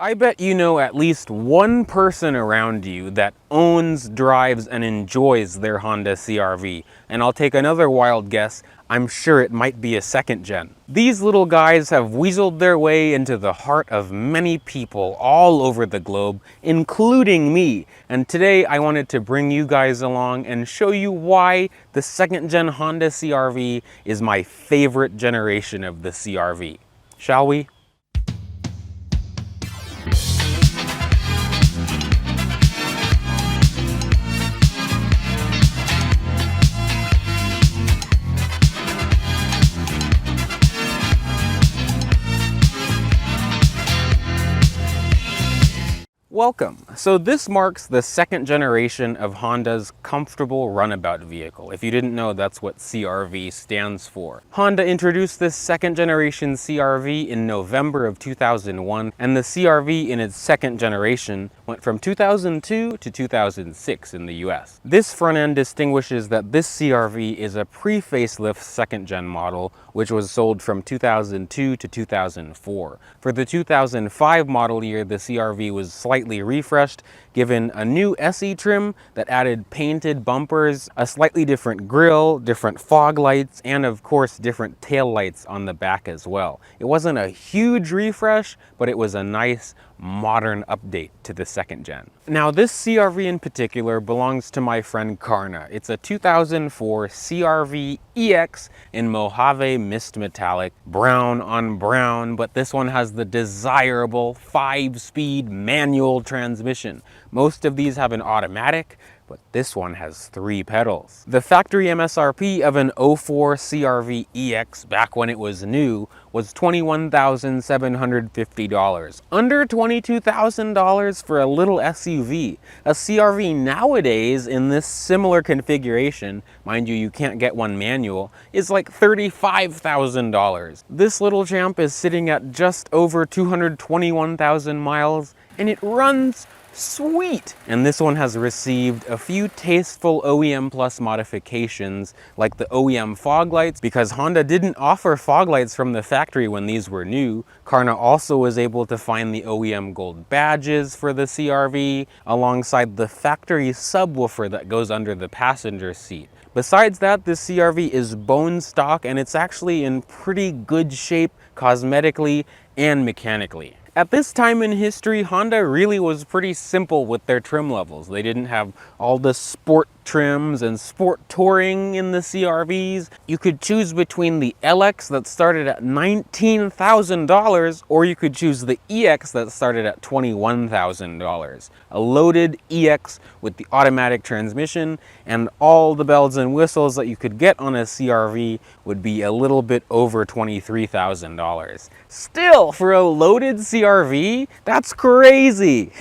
I bet you know at least one person around you that owns, drives, and enjoys their Honda CRV. And I'll take another wild guess. I'm sure it might be a second gen. These little guys have weaseled their way into the heart of many people all over the globe, including me. And today I wanted to bring you guys along and show you why the second gen Honda CRV is my favorite generation of the CRV. Shall we? Welcome. So this marks the second generation of Honda's comfortable runabout vehicle. If you didn't know, that's what CRV stands for. Honda introduced this second generation CRV in November of 2001, and the CRV in its second generation went from 2002 to 2006 in the US. This front end distinguishes that this CRV is a pre-facelift second gen model, which was sold from 2002 to 2004. For the 2005 model year, the CRV was slightly refreshed, given a new SE trim that added painted bumpers, a slightly different grille, different fog lights, and of course different tail lights on the back as well. It wasn't a huge refresh, but it was a nice modern update to the second gen. Now this CRV in particular belongs to my friend Karna. It's a 2004 CRV EX in Mojave Mist Metallic, brown on brown, but this one has the desirable 5-speed manual transmission. Most of these have an automatic, but this one has 3 pedals. The factory MSRP of an 04 CRV EX back when it was new was $21,750. Under $22,000 for a little SUV. A CRV nowadays in this similar configuration, mind you, you can't get one manual, is like $35,000. This little champ is sitting at just over 221,000 miles, and it runs sweet! And this one has received a few tasteful OEM Plus modifications, like the OEM fog lights. Because Honda didn't offer fog lights from the factory when these were new, Karna also was able to find the OEM gold badges for the CRV, alongside the factory subwoofer that goes under the passenger seat. Besides that, this CRV is bone stock, and it's actually in pretty good shape cosmetically and mechanically. At this time in history, Honda really was pretty simple with their trim levels. They didn't have all the sport trims and sport touring in the CRVs. You could choose between the LX that started at $19,000, or you could choose the EX that started at $21,000. A loaded EX with the automatic transmission and all the bells and whistles that you could get on a CRV would be a little bit over $23,000. Still, for a loaded CRV, that's crazy!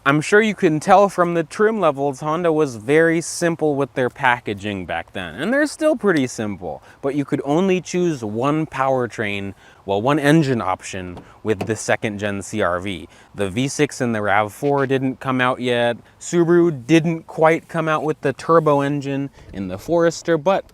I'm sure you can tell from the trim levels, Honda was very simple with their packaging back then. And they're still pretty simple, but you could only choose one powertrain, well, one engine option with the second gen CRV. The V6 and the RAV4 didn't come out yet. Subaru didn't quite come out with the turbo engine in the Forester, but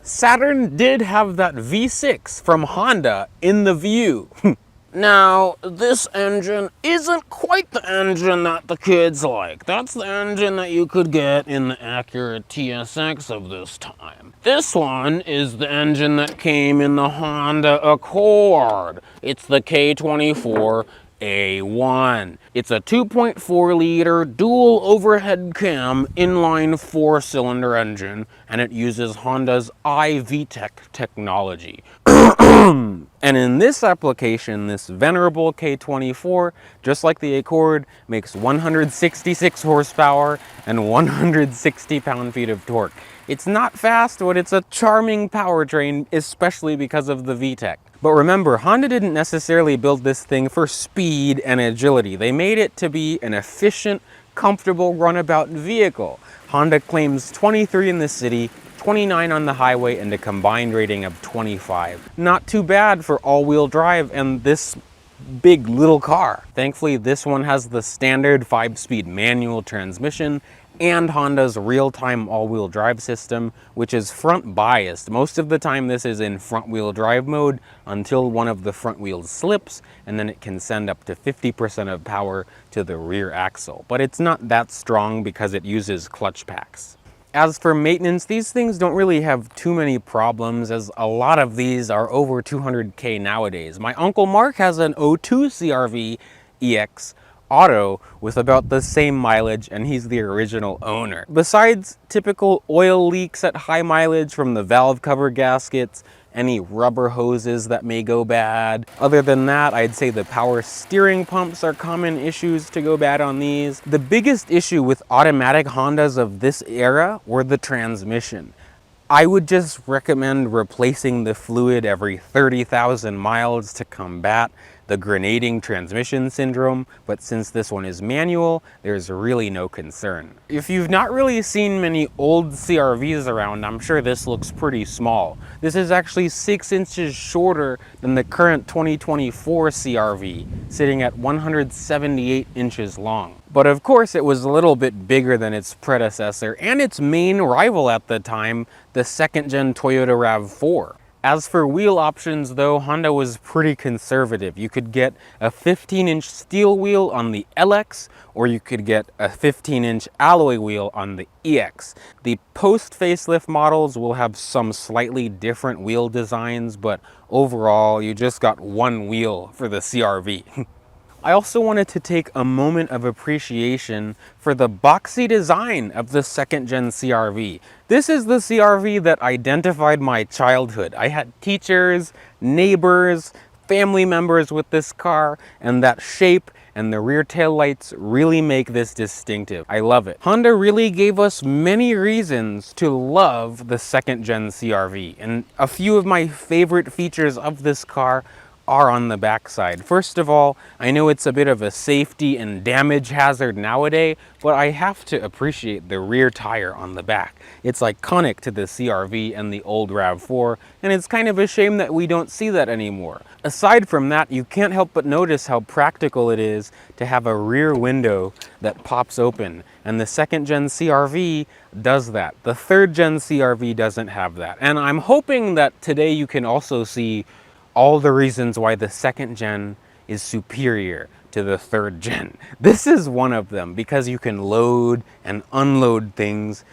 Saturn did have that V6 from Honda in the View. Now, this engine isn't quite the engine that the kids like. That's the engine that you could get in the Acura TSX of this time. This one is the engine that came in the Honda Accord. It's the K24 A1. It's a 2.4 liter dual overhead cam inline 4-cylinder engine, and it uses Honda's iVTEC technology. And in this application, this venerable K24, just like the Accord, makes 166 horsepower and 160 pound-feet of torque. It's not fast, but it's a charming powertrain, especially because of the VTEC. But remember, Honda didn't necessarily build this thing for speed and agility. They made it to be an efficient, comfortable runabout vehicle. Honda claims 23 in the city, 29 on the highway, and a combined rating of 25. Not too bad for all-wheel drive and this big little car. Thankfully, this one has the standard 5-speed manual transmission and Honda's real-time all-wheel drive system, which is front biased. Most of the time this is in front-wheel drive mode until one of the front wheels slips, and then it can send up to 50% of power to the rear axle. But it's not that strong because it uses clutch packs. As for maintenance, these things don't really have too many problems, as a lot of these are over 200K nowadays. My Uncle Mark has an '02 CRV EX Auto with about the same mileage, and he's the original owner. Besides typical oil leaks at high mileage from the valve cover gaskets, any rubber hoses that may go bad. Other than that, I'd say the power steering pumps are common issues to go bad on these. The biggest issue with automatic Hondas of this era were the transmission. I would just recommend replacing the fluid every 30,000 miles to combat the grenading transmission syndrome, but since this one is manual, there's really no concern. If you've not really seen many old CRVs around, I'm sure this looks pretty small. This is actually 6 inches shorter than the current 2024 CRV, sitting at 178 inches long. But of course it was a little bit bigger than its predecessor and its main rival at the time, the second-gen Toyota RAV4. As for wheel options though, Honda was pretty conservative. You could get a 15-inch steel wheel on the LX, or you could get a 15-inch alloy wheel on the EX. The post-facelift models will have some slightly different wheel designs, but overall you just got one wheel for the CRV. I also wanted to take a moment of appreciation for the boxy design of the second-gen CRV. This is the CRV that identified my childhood. I had teachers, neighbors, family members with this car, and that shape and the rear tail lights really make this distinctive. I love it. Honda really gave us many reasons to love the second-gen CRV, and a few of my favorite features of this car are on the backside. First of all, I know it's a bit of a safety and damage hazard nowadays, but I have to appreciate the rear tire on the back. It's iconic to the CRV and the old RAV4, and it's kind of a shame that we don't see that anymore. Aside from that, you can't help but notice how practical it is to have a rear window that pops open, and the second-gen CRV does that. The third-gen CRV doesn't have that, and I'm hoping that today you can also see all the reasons why the second gen is superior to the third gen. This is one of them, because you can load and unload things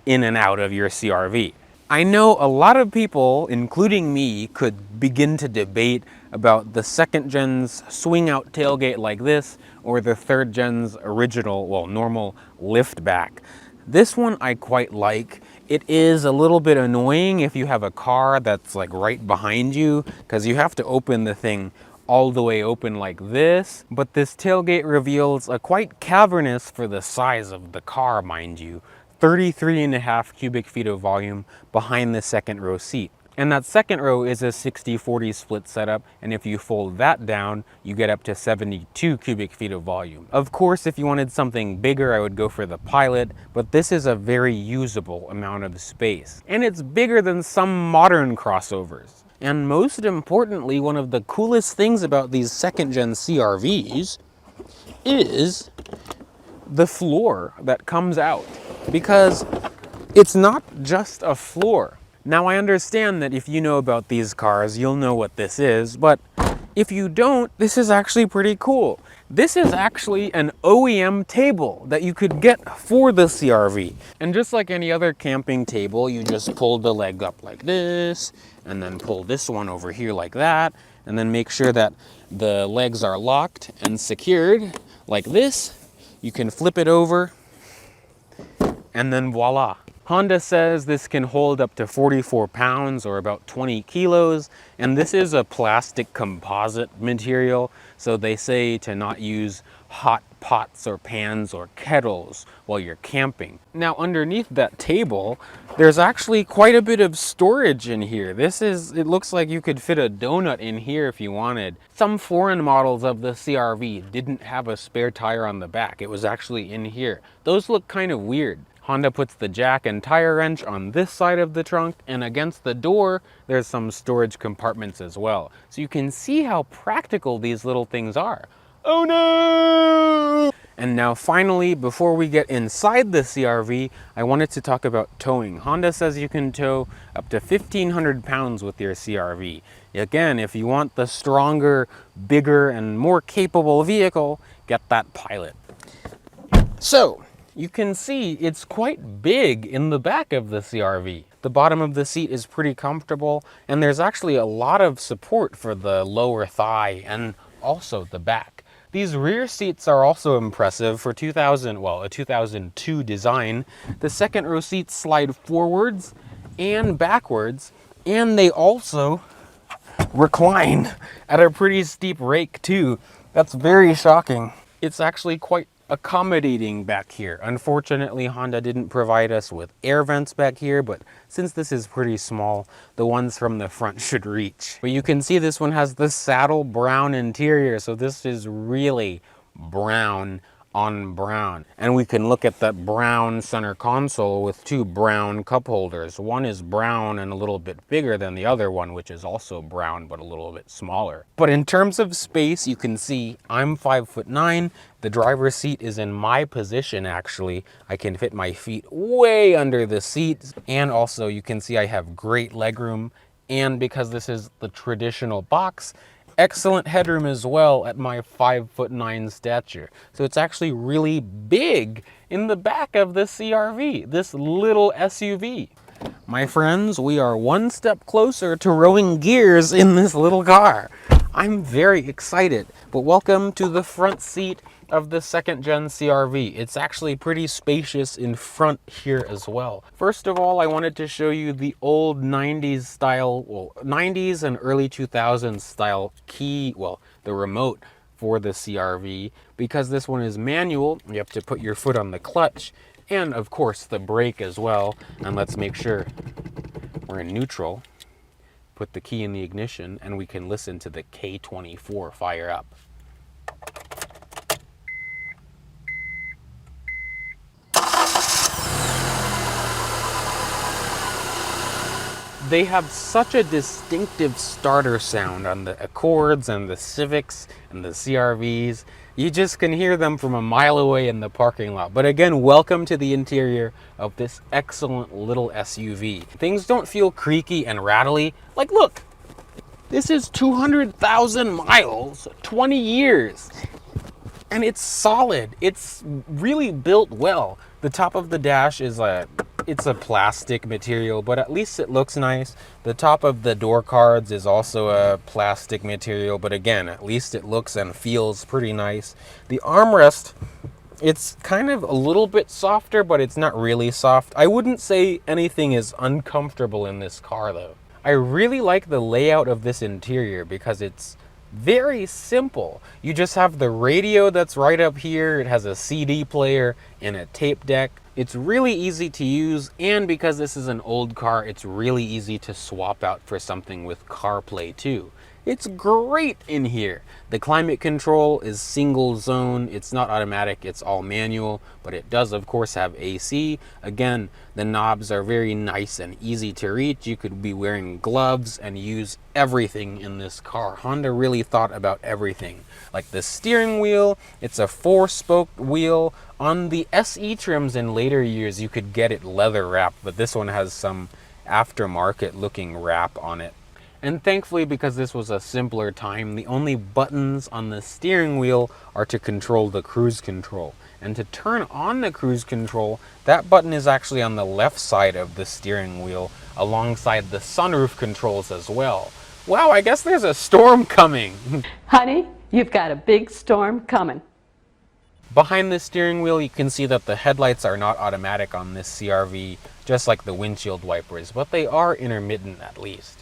in and out of your CRV. I know a lot of people, including me, could begin to debate about the second gen's swing out tailgate like this or the third gen's original, well, normal lift back. This one I quite like. It is a little bit annoying if you have a car that's like right behind you, because you have to open the thing all the way open like this. But this tailgate reveals a quite cavernous, for the size of the car, mind you, 33.5 cubic feet of volume behind the second row seat. And that second row is a 60-40 split setup, and if you fold that down, you get up to 72 cubic feet of volume. Of course, if you wanted something bigger, I would go for the Pilot, but this is a very usable amount of space. And it's bigger than some modern crossovers. And most importantly, one of the coolest things about these second-gen CRVs is the floor that comes out, because it's not just a floor. Now, I understand that if you know about these cars, you'll know what this is, but if you don't, this is actually pretty cool. This is actually an OEM table that you could get for the CRV. And just like any other camping table, you just pull the leg up like this, and then pull this one over here like that, and then make sure that the legs are locked and secured like this. You can flip it over, and then voila. Honda says this can hold up to 44 pounds or about 20 kilos, and this is a plastic composite material, so they say to not use hot pots or pans or kettles while you're camping. Now, underneath that table, there's actually quite a bit of storage in here. It looks like you could fit a donut in here if you wanted. Some foreign models of the CRV didn't have a spare tire on the back. It was actually in here. Those look kind of weird. Honda puts the jack and tire wrench on this side of the trunk, and against the door, there's some storage compartments as well. So you can see how practical these little things are. Oh no! And And now finally, before we get inside the CRV, I wanted to talk about towing. Honda says you can tow up to 1,500 pounds with your CRV. Again, if you want the stronger, bigger, and more capable vehicle, get that Pilot. So, you can see it's quite big in the back of the CRV. The bottom of the seat is pretty comfortable, and there's actually a lot of support for the lower thigh and also the back. These rear seats are also impressive for a 2002 design. The second row seats slide forwards and backwards, and they also recline at a pretty steep rake too. That's very shocking. It's actually quite accommodating back here. Unfortunately, Honda didn't provide us with air vents back here, but since this is pretty small, the ones from the front should reach. But you can see this one has the saddle brown interior, so this is really brown on brown. And we can look at that brown center console with two brown cup holders. One is brown and a little bit bigger than the other one, which is also brown but a little bit smaller. But in terms of space, you can see I'm 5'9". The driver's seat is in my position actually. I can fit my feet way under the seat. And also you can see I have great legroom. And because this is the traditional box, excellent headroom as well at my 5'9" stature. So it's actually really big in the back of the CRV, this little SUV. My friends, we are one step closer to rowing gears in this little car. I'm very excited, but welcome to the front seat of the second gen CRV. It's actually pretty spacious in front here as well. First of all, I wanted to show you the old 90s style, 90s and early 2000s style key, the remote for the CRV, because this one is manual. You have to put your foot on the clutch and of course the brake as well. And let's make sure we're in neutral. Put the key in the ignition and we can listen to the K24 fire up. They have such a distinctive starter sound on the Accords and the Civics and the CRVs. You just can hear them from a mile away in the parking lot. But again, welcome to the interior of this excellent little SUV. Things don't feel creaky and rattly. Like, look, this is 200,000 miles, 20 years. And it's solid. It's really built well. The top of the dash is it's a plastic material, but at least it looks nice. The top of the door cards is also a plastic material, but again, at least it looks and feels pretty nice. The armrest, it's kind of a little bit softer, but it's not really soft. I wouldn't say anything is uncomfortable in this car though. I really like the layout of this interior because it's very simple. You just have the radio that's right up here. It has a CD player and a tape deck. It's really easy to use, and because this is an old car, it's really easy to swap out for something with CarPlay too. It's great in here. The climate control is single zone. It's not automatic, it's all manual, but it does of course have AC. Again, the knobs are very nice and easy to reach. You could be wearing gloves and use everything in this car. Honda really thought about everything. Like the steering wheel, it's a 4-spoke wheel. On the SE trims in later years, you could get it leather wrapped, but this one has some aftermarket looking wrap on it. And thankfully, because this was a simpler time, the only buttons on the steering wheel are to control the cruise control. And to turn on the cruise control, that button is actually on the left side of the steering wheel, alongside the sunroof controls as well. Wow, I guess there's a storm coming. Honey, you've got a big storm coming. Behind the steering wheel, you can see that the headlights are not automatic on this CRV, just like the windshield wipers, but they are intermittent at least.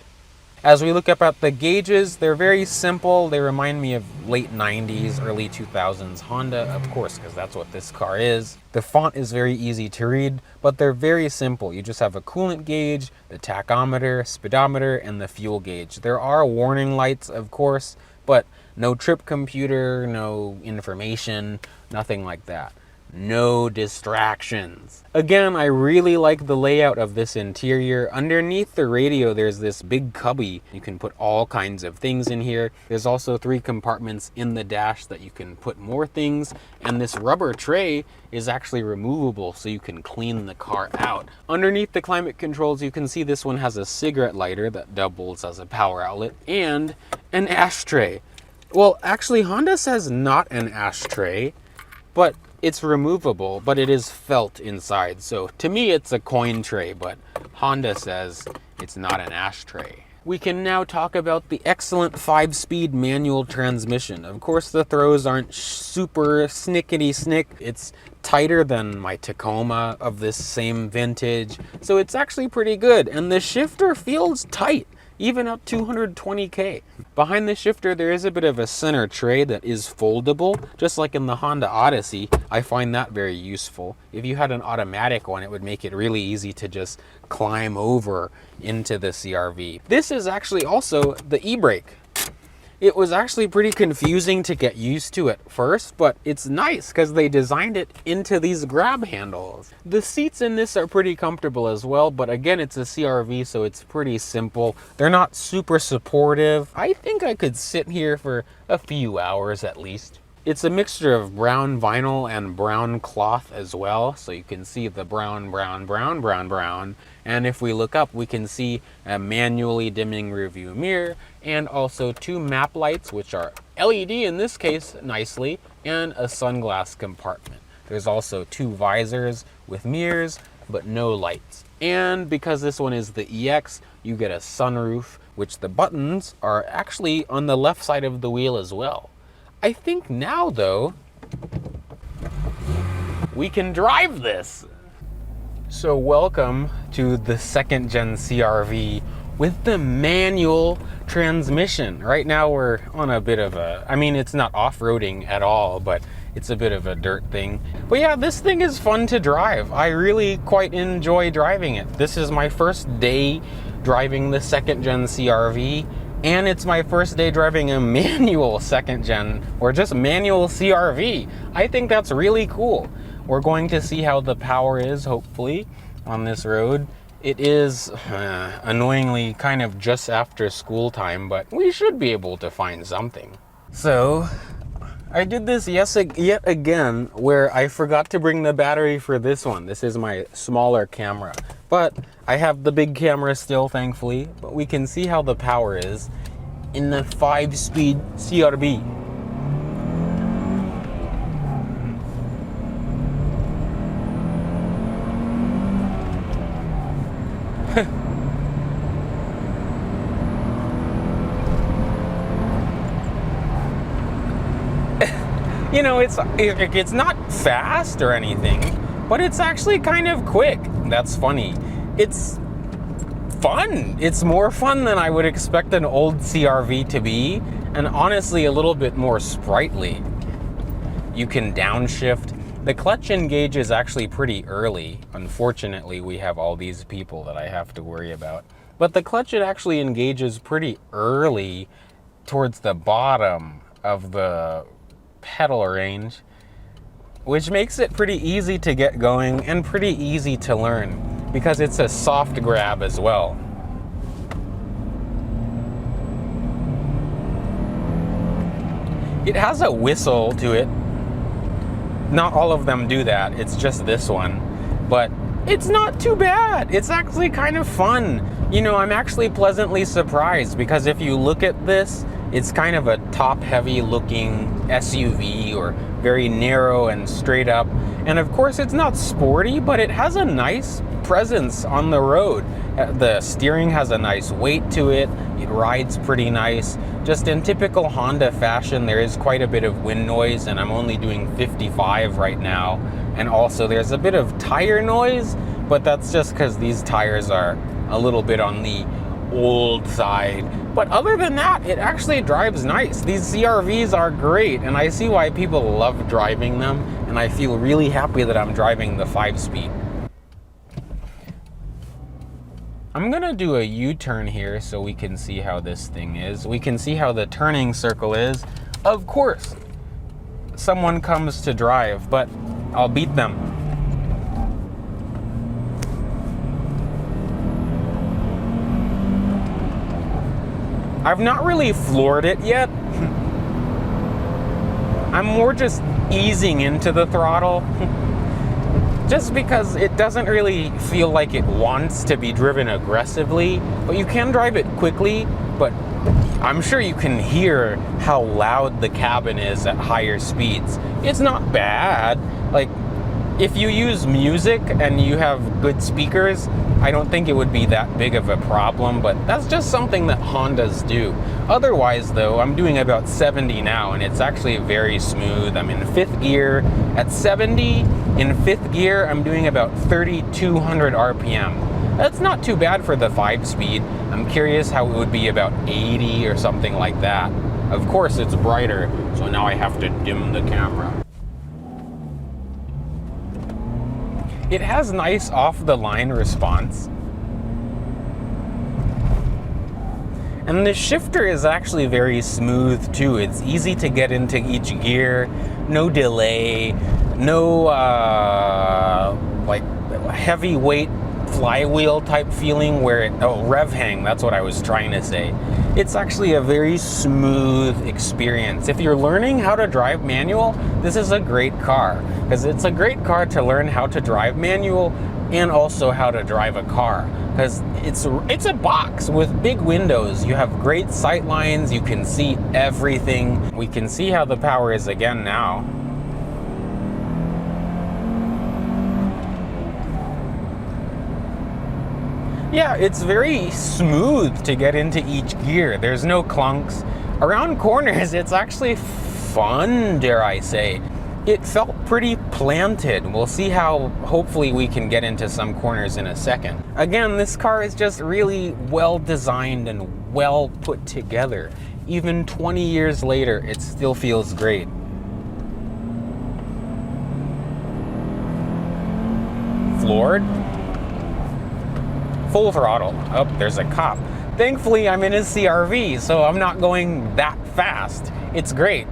As we look up at the gauges, they're very simple. They remind me of late 90s, early 2000s Honda, of course, because that's what this car is. The font is very easy to read, but they're very simple. You just have a coolant gauge, the tachometer, speedometer, and the fuel gauge. There are warning lights, of course, but no trip computer, no information, nothing like that. No distractions. Again, I really like the layout of this interior. Underneath the radio, there's this big cubby. You can put all kinds of things in here. There's also 3 compartments in the dash that you can put more things. And this rubber tray is actually removable, so you can clean the car out. Underneath the climate controls, you can see this one has a cigarette lighter that doubles as a power outlet and an ashtray. Well, actually, Honda says not an ashtray, but it's removable, but it is felt inside. So to me, it's a coin tray, but Honda says it's not an ashtray. We can now talk about the excellent 5-speed manual transmission. Of course, the throws aren't super snickety-snick. It's tighter than my Tacoma of this same vintage, so it's actually pretty good. And the shifter feels tight, even up 220K. Behind the shifter, there is a bit of a center tray that is foldable, just like in the Honda Odyssey. I find that very useful. If you had an automatic one, it would make it really easy to just climb over into the CRV. This is actually also the e-brake. It was actually pretty confusing to get used to at first, but it's nice because they designed it into these grab handles. The seats in this are pretty comfortable as well, but again, it's a CRV, so it's pretty simple. They're not super supportive. I think I could sit here for a few hours at least. It's a mixture of brown vinyl and brown cloth as well, so you can see the brown, brown, brown, brown, brown. And if we look up, we can see a manually dimming rearview mirror and also 2 map lights, which are LED in this case nicely, and a sunglass compartment. There's also 2 visors with mirrors, but no lights. And because this one is the EX, you get a sunroof, which the buttons are actually on the left side of the wheel as well. I think now, though, we can drive this. So welcome to the 2nd gen CRV with the manual transmission. Right now we're on a bit of a, I mean, it's not off-roading at all, but it's a bit of a dirt thing. But yeah, this thing is fun to drive. I really quite enjoy driving it. This is my first day driving the 2nd gen CRV. And it's my first day driving a manual 2nd gen, or just manual CRV. I think that's really cool. We're going to see how the power is, hopefully, on this road. It is annoyingly kind of just after school time, but we should be able to find something. So, I did this yet again where I forgot to bring the battery for this one. This is my smaller camera. But I have the big camera still, thankfully. But we can see how the power is in the 5-speed CRV. You know, it's not fast or anything, but it's actually kind of quick. That's funny. It's fun. It's more fun than I would expect an old CRV to be, and honestly a little bit more sprightly. You can downshift. The clutch engage is actually pretty early. Unfortunately, we have all these people that I have to worry about. But the clutch, it actually engages pretty early towards the bottom of the pedal range, which makes it pretty easy to get going and pretty easy to learn because it's a soft grab as well. It has a whistle to it. Not all of them do that, it's just this one, but it's not too bad. It's actually kind of fun. You know, I'm actually pleasantly surprised because if you look at this, it's kind of a top-heavy looking SUV, or very narrow and straight up. And of course, it's not sporty, but it has a nice presence on the road. The steering has a nice weight to it. It rides pretty nice. Just in typical Honda fashion, there is quite a bit of wind noise, and I'm only doing 55 right now. And also there's a bit of tire noise, but that's just because these tires are a little bit on the old side. But other than that, it actually drives nice. These CRVs are great, and I see why people love driving them, and I feel really happy that I'm driving the 5-speed. I'm gonna do a U-turn here so we can see how this thing is. We can see how the turning circle is. Of course, someone comes to drive, but I'll beat them. I've not really floored it yet. I'm more just easing into the throttle. Just because it doesn't really feel like it wants to be driven aggressively, but you can drive it quickly. But I'm sure you can hear how loud the cabin is at higher speeds. It's not bad. Like, if you use music and you have good speakers, I don't think it would be that big of a problem, but that's just something that Hondas do. Otherwise though, I'm doing about 70 now and it's actually very smooth. I'm in 5th gear. At 70, in 5th gear, I'm doing about 3,200 RPM. That's not too bad for the 5-speed. I'm curious how it would be about 80 or something like that. Of course it's brighter, so now I have to dim the camera. It has nice off-the-line response. And the shifter is actually very smooth too. It's easy to get into each gear, no delay, no like heavyweight flywheel type feeling where it, rev hang, that's what I was trying to say. It's actually a very smooth experience. If you're learning how to drive manual, this is a great car, because it's a great car to learn how to drive manual and also how to drive a car, because it's a box with big windows. You have great sight lines, you can see everything. We can see how the power is again now. Yeah, it's very smooth to get into each gear. There's no clunks. Around corners, it's actually fun, dare I say. It felt pretty planted. We'll see how hopefully we can get into some corners in a second. Again, this car is just really well designed and well put together. Even 20 years later, it still feels great. Floored? Full throttle. Oh, there's a cop. Thankfully, I'm in a CRV, so I'm not going that fast. It's great.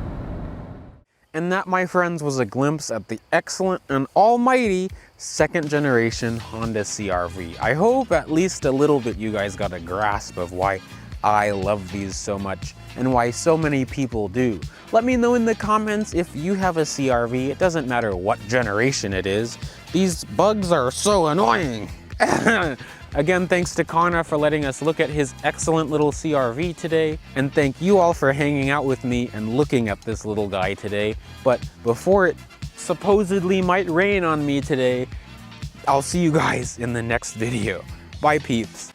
And that, my friends, was a glimpse at the excellent and almighty 2nd generation Honda CRV. I hope at least a little bit you guys got a grasp of why I love these so much and why so many people do. Let me know in the comments if you have a CRV. It doesn't matter what generation it is. These bugs are so annoying. Again, thanks to Karna for letting us look at his excellent little CRV today. And thank you all for hanging out with me and looking at this little guy today. But before it supposedly might rain on me today, I'll see you guys in the next video. Bye, peeps.